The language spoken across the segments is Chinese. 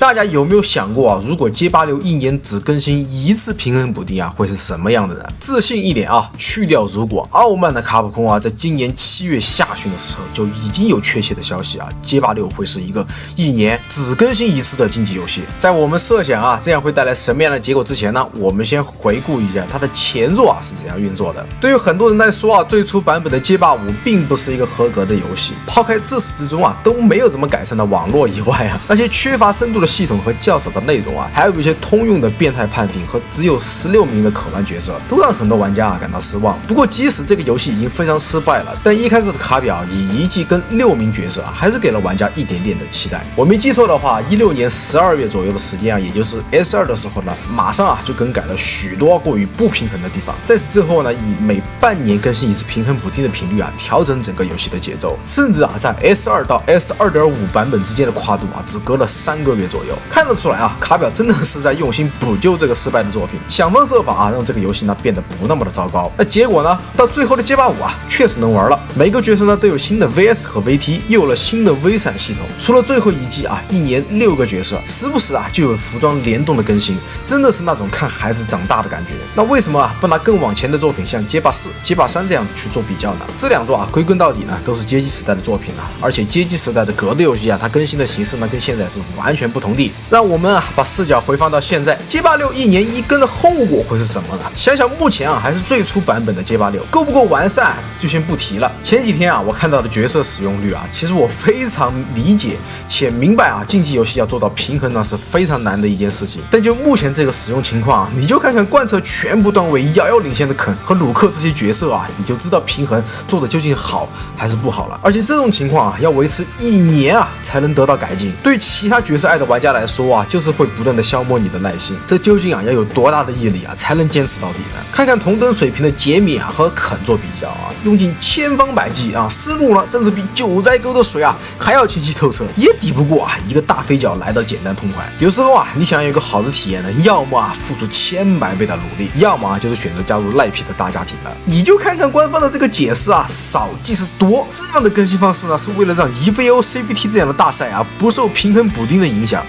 大家有没有想过啊，如果街霸6一年只更新一次平衡补丁啊，会是什么样的呢？自信一点啊，去掉如果，傲慢的卡普空啊，在今年7月下旬的时候就已经有确切的消息啊，街霸6会是一个一年只更新一次的竞技游戏。在我们设想啊，这样会带来什么样的结果之前呢，我们先回顾一下它的前作啊是怎样运作的。对于很多人来说啊，最初版本的街霸5并不是一个合格的游戏，抛开自始至终啊都没有怎么改善的网络以外啊，那些缺乏深度的系统和较少的内容啊，还有一些通用的变态判定和只有16名的可玩角色，都让很多玩家啊感到失望。不过即使这个游戏已经非常失败了，但一开始的卡表以1季跟6名角色啊，还是给了玩家一点点的期待。我没记错的话，16年12月左右的时间啊，也就是 S2 的时候呢，马上啊就更改了许多过于不平衡的地方。在此之后呢，以每半年更新一次平衡补丁的频率啊，调整整个游戏的节奏，甚至啊在 S2 到 S2.5 版本之间的跨度啊，只隔了3个月左右。看得出来啊，卡表真的是在用心补救这个失败的作品，想方设法啊让这个游戏呢变得不那么的糟糕。那结果呢，到最后的街霸5啊，确实能玩了。每个角色呢都有新的 VS 和 VT， 又有了新的 V 闪系统。除了最后一季啊，一年6个角色，时不时啊就有服装联动的更新，真的是那种看孩子长大的感觉。那为什么啊不拿更往前的作品像街霸4、街霸3这样去做比较呢？这两座啊归根到底呢都是街机时代的作品啊，而且街机时代的格斗游戏啊，它更新的形式呢跟现在是完全不同的。让我们啊把视角回放到现在，街霸6一年一更的后果会是什么呢？想想目前啊还是最初版本的街霸6，够不够完善就先不提了。前几天啊我看到的角色使用率啊，其实我非常理解且明白啊，竞技游戏要做到平衡呢是非常难的一件事情。但就目前这个使用情况啊，你就看看贯彻全部段位遥遥领先的肯和鲁克这些角色啊，你就知道平衡做的究竟好还是不好了。而且这种情况啊要维持1年啊才能得到改进，对其他角色爱的玩家来说啊，就是会不断的消磨你的耐心。这究竟啊要有多大的毅力啊才能坚持到底呢？看看同等水平的杰米啊和肯做比较啊，用尽千方百计啊，思路呢甚至比九寨沟的水啊还要清晰透彻，也抵不过啊一个大飞脚来的简单痛快。有时候啊你想有一个好的体验呢，要么啊付出1000百倍的努力，要么啊就是选择加入赖皮的大家庭了。你就看看官方的这个解释啊，少即是多，这样的更新方式呢是为了让 EVO CBT 这样的大赛啊不受平衡补丁的影响。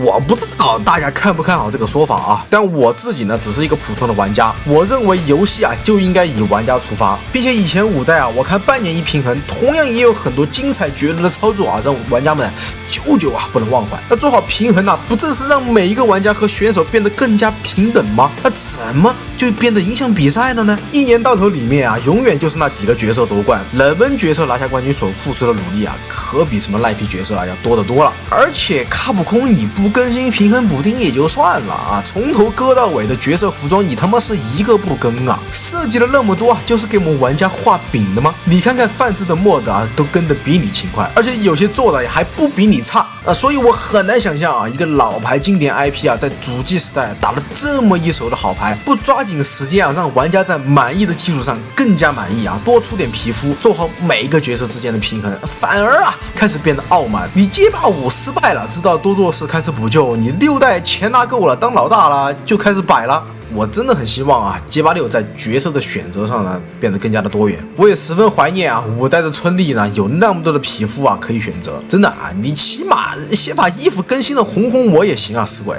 我不知道大家看不看好这个说法啊，但我自己呢只是一个普通的玩家，我认为游戏啊就应该以玩家出发，并且以前5代啊我看半年一平衡，同样也有很多精彩绝伦的操作啊，让玩家们久久啊不能忘怀。那做好平衡啊，不正是让每一个玩家和选手变得更加平等吗？那怎么就变得影响比赛了呢？一年到头里面啊，永远就是那几个角色夺冠，冷门角色拿下冠军所付出的努力啊，可比什么赖皮角色啊要多得多了。而且卡普空你不更新平衡补丁也就算了啊，从头割到尾的角色服装你他妈是一个不更啊，设计了那么多啊，就是给我们玩家画饼的吗？你看看泛制的mod啊，都跟得比你勤快，而且有些做的还不比你差啊，所以我很难想象啊，一个老牌经典 IP 啊，在主机时代打了这么一手的好牌，不抓紧时间啊，让玩家在满意的基础上更加满意啊，多出点皮肤，做好每一个角色之间的平衡，反而啊开始变得傲慢。你街霸5失败了，知道多做事开始补救，你6代钱拿够了，当老大了，就开始摆了。我真的很希望啊，街霸6在角色的选择上呢变得更加的多元。我也十分怀念啊5代的春丽呢有那么多的皮肤啊可以选择。真的啊，你起码先把衣服更新的红红我也行啊，死鬼。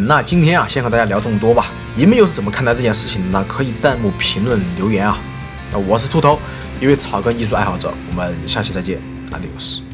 那今天啊先和大家聊这么多吧。你们又是怎么看待这件事情的呢？可以弹幕评论留言啊。那我是秃头，一位草根艺术爱好者。我们下期再见，adios。